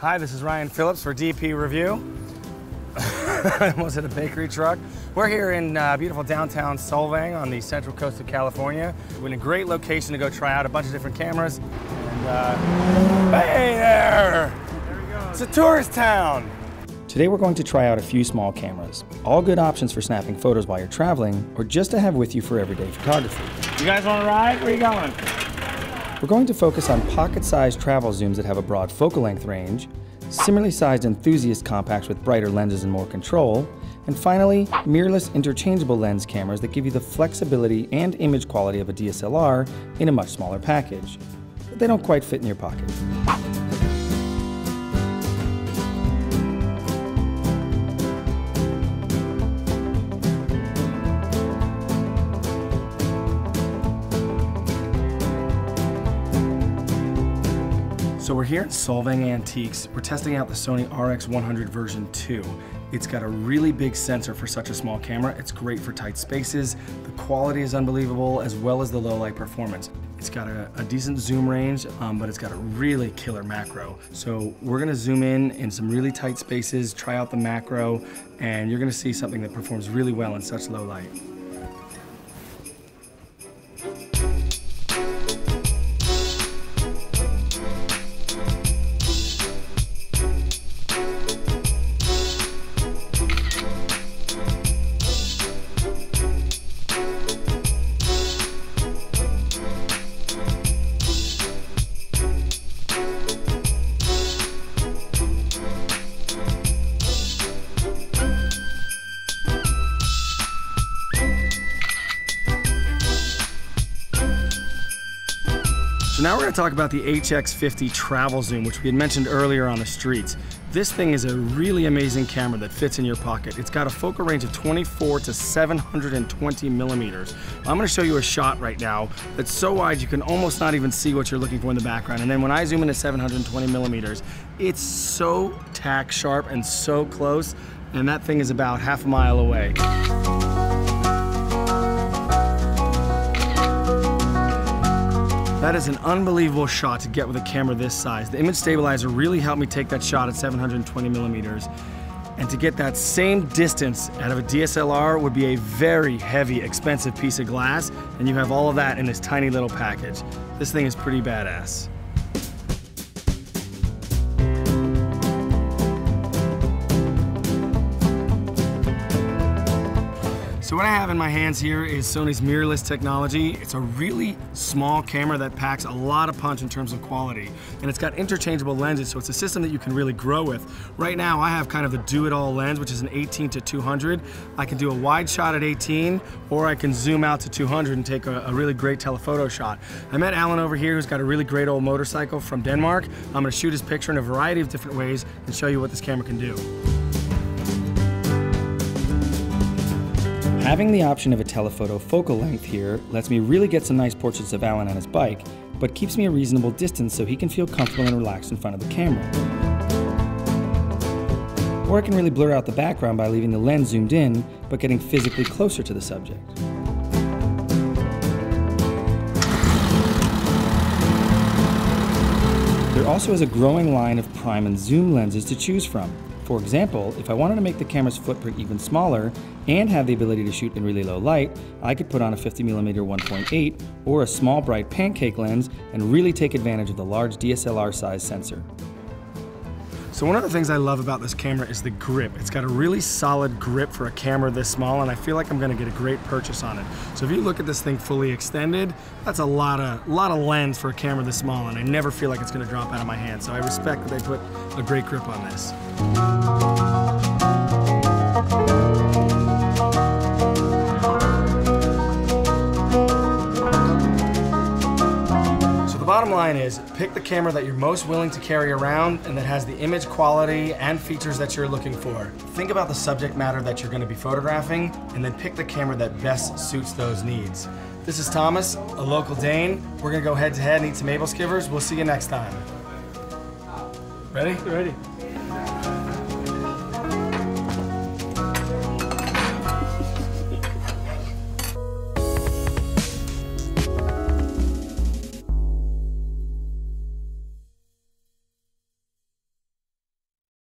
Hi, this is Ryan Phillips for DP Review. I almost hit a bakery truck. We're here in beautiful downtown Solvang on the central coast of California. We're in a great location to go try out a bunch of different cameras. And hey there! There we go. It's a tourist town. Today we're going to try out a few small cameras. All good options for snapping photos while you're traveling or just to have with you for everyday photography. You guys want to ride? Where are you going? We're going to focus on pocket-sized travel zooms that have a broad focal length range, similarly sized enthusiast compacts with brighter lenses and more control, and finally, mirrorless interchangeable lens cameras that give you the flexibility and image quality of a DSLR in a much smaller package. But they don't quite fit in your pocket. So we're here at Solvang Antiques. We're testing out the Sony RX100 version 2. It's got a really big sensor for such a small camera. It's great for tight spaces. The quality is unbelievable, as well as the low light performance. It's got a decent zoom range, but it's got a really killer macro. So we're gonna zoom in some really tight spaces, try out the macro, and you're gonna see something that performs really well in such low light. So now we're going to talk about the HX50 Travel Zoom, which we had mentioned earlier on the streets. This thing is a really amazing camera that fits in your pocket. It's got a focal range of 24 to 720 millimeters. I'm going to show you a shot right now that's so wide you can almost not even see what you're looking for in the background. And then when I zoom into 720 millimeters, it's so tack sharp and so close, and that thing is about half a mile away. That is an unbelievable shot to get with a camera this size. The image stabilizer really helped me take that shot at 720 millimeters. And to get that same distance out of a DSLR would be a very heavy, expensive piece of glass, and you have all of that in this tiny little package. This thing is pretty badass. So what I have in my hands here is Sony's mirrorless technology. It's a really small camera that packs a lot of punch in terms of quality. And it's got interchangeable lenses, so it's a system that you can really grow with. Right now, I have kind of the do-it-all lens, which is an 18 to 200. I can do a wide shot at 18, or I can zoom out to 200 and take a really great telephoto shot. I met Alan over here, who's got a really great old motorcycle from Denmark. I'm gonna shoot his picture in a variety of different ways and show you what this camera can do. Having the option of a telephoto focal length here lets me really get some nice portraits of Alan on his bike, but keeps me a reasonable distance so he can feel comfortable and relaxed in front of the camera. Or I can really blur out the background by leaving the lens zoomed in, but getting physically closer to the subject. There also is a growing line of prime and zoom lenses to choose from. For example, if I wanted to make the camera's footprint even smaller and have the ability to shoot in really low light, I could put on a 50mm 1.8 or a small bright pancake lens and really take advantage of the large DSLR size sensor. So one of the things I love about this camera is the grip. It's got a really solid grip for a camera this small, and I feel like I'm gonna get a great purchase on it. So if you look at this thing fully extended, that's a lot of lens for a camera this small, and I never feel like it's gonna drop out of my hand. So I respect that they put a great grip on this. The bottom line is, pick the camera that you're most willing to carry around and that has the image quality and features that you're looking for. Think about the subject matter that you're going to be photographing, and then pick the camera that best suits those needs. This is Thomas, a local Dane. We're going to go head to head and eat some maple skivers. We'll see you next time. Ready? Ready.